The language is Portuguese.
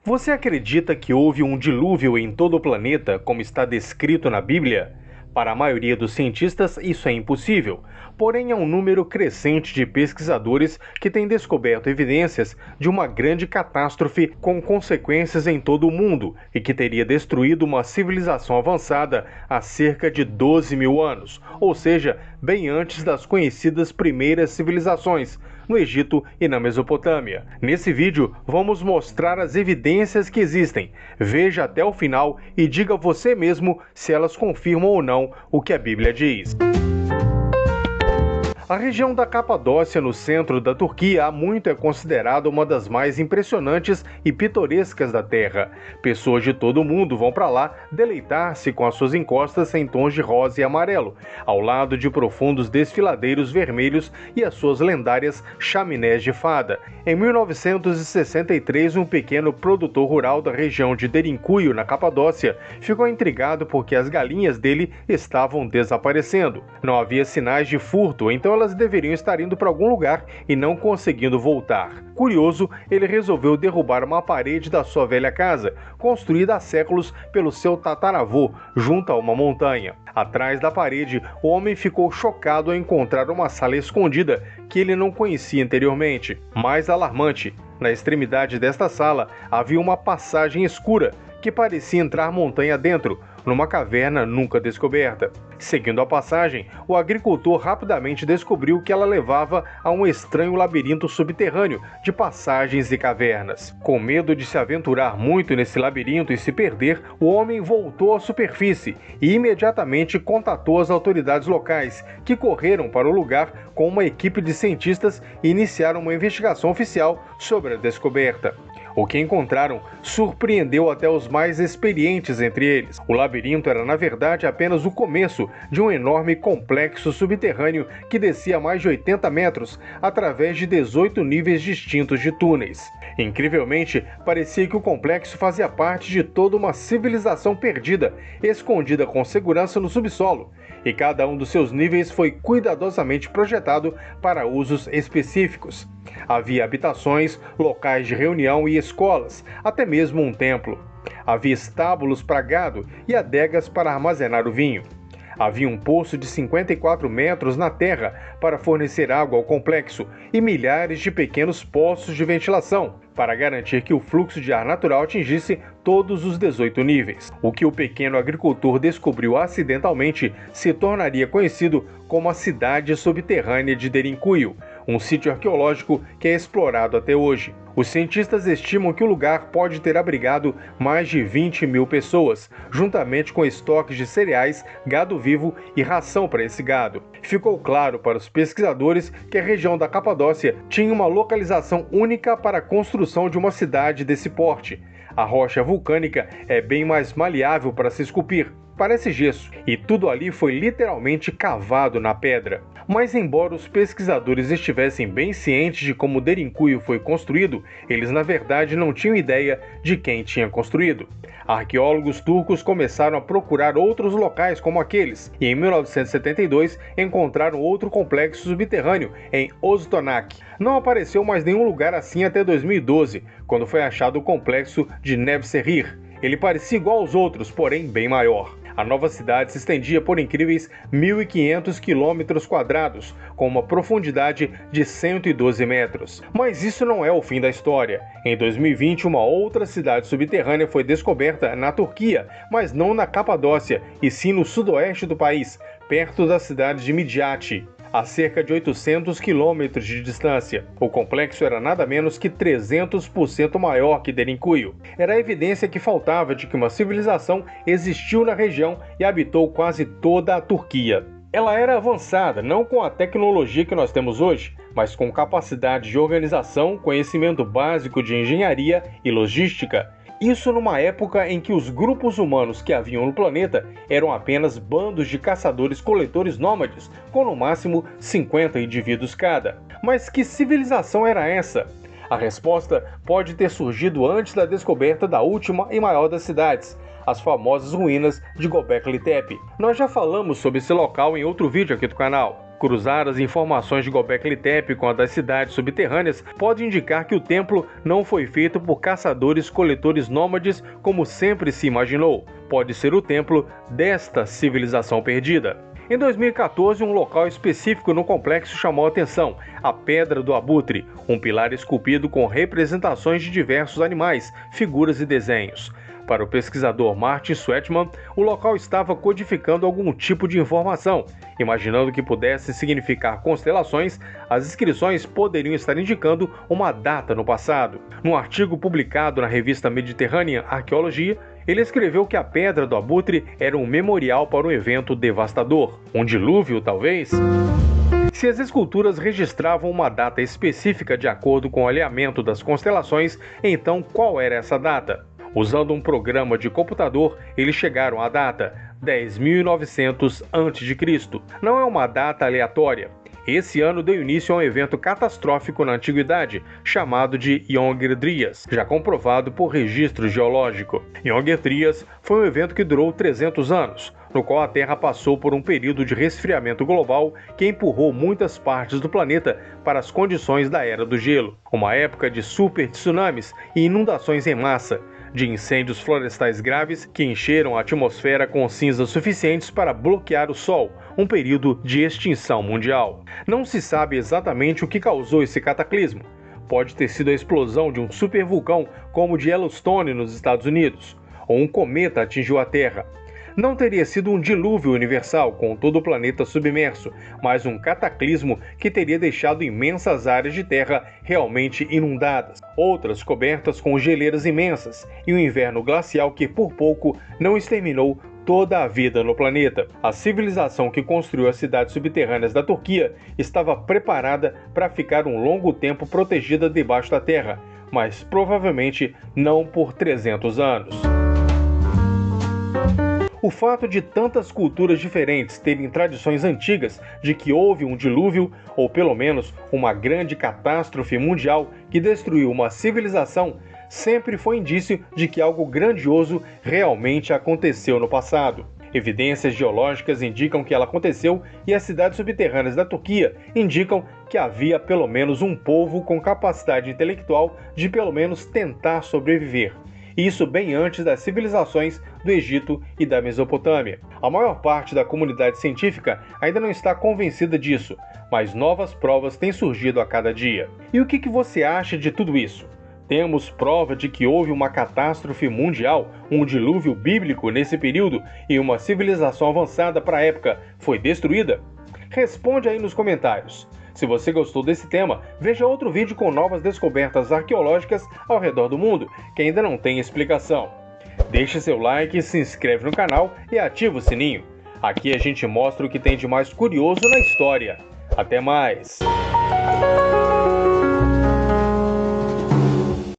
Você acredita que houve um dilúvio em todo o planeta, como está descrito na Bíblia? Para a maioria dos cientistas, isso é impossível. Porém, há um número crescente de pesquisadores que têm descoberto evidências de uma grande catástrofe com consequências em todo o mundo e que teria destruído uma civilização avançada há cerca de 12 mil anos, ou seja, bem antes das conhecidas primeiras civilizações, no Egito e na Mesopotâmia. Nesse vídeo, vamos mostrar as evidências que existem. Veja até o final e diga você mesmo se elas confirmam ou não o que a Bíblia diz. A região da Capadócia, no centro da Turquia, há muito é considerada uma das mais impressionantes e pitorescas da Terra. Pessoas de todo o mundo vão para lá deleitar-se com as suas encostas em tons de rosa e amarelo, ao lado de profundos desfiladeiros vermelhos e as suas lendárias chaminés de fada. Em 1963, um pequeno produtor rural da região de Derinkuyu, na Capadócia, ficou intrigado porque as galinhas dele estavam desaparecendo. Não havia sinais de furto, então elas deveriam estar indo para algum lugar e não conseguindo voltar. Curioso, ele resolveu derrubar uma parede da sua velha casa, construída há séculos pelo seu tataravô, junto a uma montanha. Atrás da parede, o homem ficou chocado ao encontrar uma sala escondida que ele não conhecia anteriormente. Mais alarmante, na extremidade desta sala havia uma passagem escura que parecia entrar montanha dentro, numa caverna nunca descoberta. Seguindo a passagem, o agricultor rapidamente descobriu que ela levava a um estranho labirinto subterrâneo de passagens e cavernas. Com medo de se aventurar muito nesse labirinto e se perder, o homem voltou à superfície e imediatamente contatou as autoridades locais, que correram para o lugar com uma equipe de cientistas e iniciaram uma investigação oficial sobre a descoberta. O que encontraram surpreendeu até os mais experientes entre eles. O labirinto era, na verdade, apenas o começo de um enorme complexo subterrâneo que descia mais de 80 metros através de 18 níveis distintos de túneis. Incrivelmente, parecia que o complexo fazia parte de toda uma civilização perdida, escondida com segurança no subsolo, e cada um dos seus níveis foi cuidadosamente projetado para usos específicos. Havia habitações, locais de reunião e escolas, até mesmo um templo. Havia estábulos para gado e adegas para armazenar o vinho. Havia um poço de 54 metros na terra para fornecer água ao complexo e milhares de pequenos poços de ventilação para garantir que o fluxo de ar natural atingisse todos os 18 níveis. O que o pequeno agricultor descobriu acidentalmente se tornaria conhecido como a cidade subterrânea de Derinkuyu, um sítio arqueológico que é explorado até hoje. Os cientistas estimam que o lugar pode ter abrigado mais de 20 mil pessoas, juntamente com estoques de cereais, gado vivo e ração para esse gado. Ficou claro para os pesquisadores que a região da Capadócia tinha uma localização única para a construção de uma cidade desse porte. A rocha vulcânica é bem mais maleável para se esculpir, parece gesso, e tudo ali foi literalmente cavado na pedra. Mas embora os pesquisadores estivessem bem cientes de como Derinkuyu foi construído, eles na verdade não tinham ideia de quem tinha construído. Arqueólogos turcos começaram a procurar outros locais como aqueles, e em 1972 encontraram outro complexo subterrâneo em Öztonak. Não apareceu mais nenhum lugar assim até 2012, quando foi achado o complexo de Nevşehir. Ele parecia igual aos outros, porém bem maior. A nova cidade se estendia por incríveis 1.500 km², com uma profundidade de 112 metros. Mas isso não é o fim da história. Em 2020, uma outra cidade subterrânea foi descoberta na Turquia, mas não na Capadócia, e sim no sudoeste do país, perto da cidade de Midyat, a cerca de 800 quilômetros de distância. O complexo era nada menos que 300% maior que Derinkuyu. Era a evidência que faltava de que uma civilização existiu na região e habitou quase toda a Turquia. Ela era avançada, não com a tecnologia que nós temos hoje, mas com capacidade de organização, conhecimento básico de engenharia e logística. Isso numa época em que os grupos humanos que haviam no planeta eram apenas bandos de caçadores-coletores nômades, com no máximo 50 indivíduos cada. Mas que civilização era essa? A resposta pode ter surgido antes da descoberta da última e maior das cidades, as famosas ruínas de Göbekli Tepe. Nós já falamos sobre esse local em outro vídeo aqui do canal. Cruzar as informações de Göbekli Tepe com a das cidades subterrâneas pode indicar que o templo não foi feito por caçadores-coletores nômades como sempre se imaginou. Pode ser o templo desta civilização perdida. Em 2014, um local específico no complexo chamou a atenção: a Pedra do Abutre, um pilar esculpido com representações de diversos animais, figuras e desenhos. Para o pesquisador Martin Sweatman, o local estava codificando algum tipo de informação. Imaginando que pudesse significar constelações, as inscrições poderiam estar indicando uma data no passado. Num artigo publicado na revista Mediterranean Archaeology, ele escreveu que a Pedra do Abutre era um memorial para um evento devastador. Um dilúvio, talvez? Se as esculturas registravam uma data específica de acordo com o alinhamento das constelações, então qual era essa data? Usando um programa de computador, eles chegaram à data 10.900 a.C. Não é uma data aleatória. Esse ano deu início a um evento catastrófico na antiguidade, chamado de Younger Dryas, já comprovado por registro geológico. Younger Dryas foi um evento que durou 300 anos, no qual a Terra passou por um período de resfriamento global que empurrou muitas partes do planeta para as condições da Era do Gelo, uma época de super tsunamis e inundações em massa, de incêndios florestais graves que encheram a atmosfera com cinzas suficientes para bloquear o Sol, um período de extinção mundial. Não se sabe exatamente o que causou esse cataclismo. Pode ter sido a explosão de um supervulcão como o de Yellowstone nos Estados Unidos, ou um cometa atingiu a Terra. Não teria sido um dilúvio universal com todo o planeta submerso, mas um cataclismo que teria deixado imensas áreas de terra realmente inundadas, outras cobertas com geleiras imensas e um inverno glacial que por pouco não exterminou toda a vida no planeta. A civilização que construiu as cidades subterrâneas da Turquia estava preparada para ficar um longo tempo protegida debaixo da terra, mas provavelmente não por 300 anos. O fato de tantas culturas diferentes terem tradições antigas de que houve um dilúvio, ou pelo menos uma grande catástrofe mundial que destruiu uma civilização, sempre foi indício de que algo grandioso realmente aconteceu no passado. Evidências geológicas indicam que ela aconteceu e as cidades subterrâneas da Turquia indicam que havia pelo menos um povo com capacidade intelectual de pelo menos tentar sobreviver. Isso bem antes das civilizações do Egito e da Mesopotâmia. A maior parte da comunidade científica ainda não está convencida disso, mas novas provas têm surgido a cada dia. E o que você acha de tudo isso? Temos prova de que houve uma catástrofe mundial, um dilúvio bíblico nesse período e uma civilização avançada para a época foi destruída? Responde aí nos comentários. Se você gostou desse tema, veja outro vídeo com novas descobertas arqueológicas ao redor do mundo, que ainda não tem explicação. Deixe seu like, se inscreve no canal e ativa o sininho. Aqui a gente mostra o que tem de mais curioso na história. Até mais!